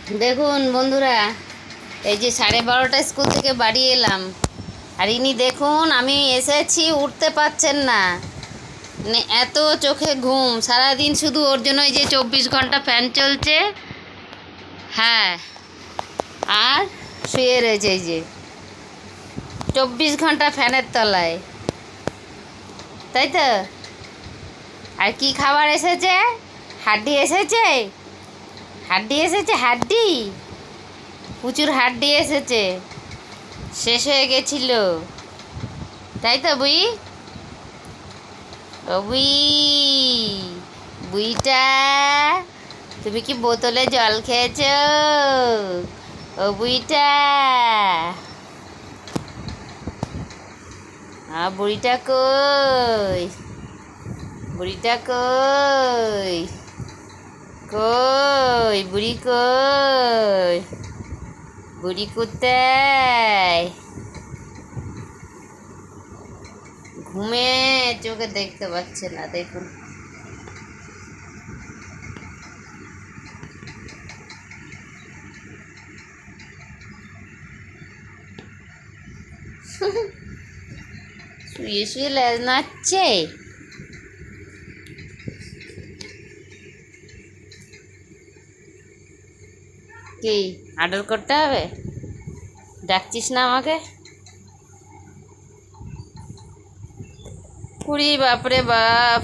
দেখুন বন্ধুরা, এই যে 12:30 স্কুল থেকে বাড়ি এলাম, আর ইনি দেখুন আমি এসেছি, উঠতে পারছেন না, মানে এত চোখে ঘুম। সারাদিন শুধু ওর জন্য এই যে 24 ঘন্টা ফ্যান চলছে, হ্যাঁ, আর শুয়ে রয়েছে এই যে 24 ঘন্টা ফ্যানের তলায়, তাই তো। আর কি খাবার এসেছে? হাড্ডি এসেছে, হাড্ডি এসেছে, হাড্ডি, প্রচুর হাড্ডি এসেছে, শেষ হয়ে গেছিল, তাই তো বুই? ও বুই, বুইটা, তুমি কি বোতলে জল খেয়েছ? ও বুইটা, বুড়িটা কই? বুড়িটা কই? কই বুড়ি, কই বুড়ি? কোথায়? ঘুমে চোখে দেখতে পাচ্ছে না, দেখুন। শুয়ে শুয়ে লেজ নাচছে। কি আদর করতে হবে? ডাকছিস না আমাকে? পুরি বাপরে বাপ।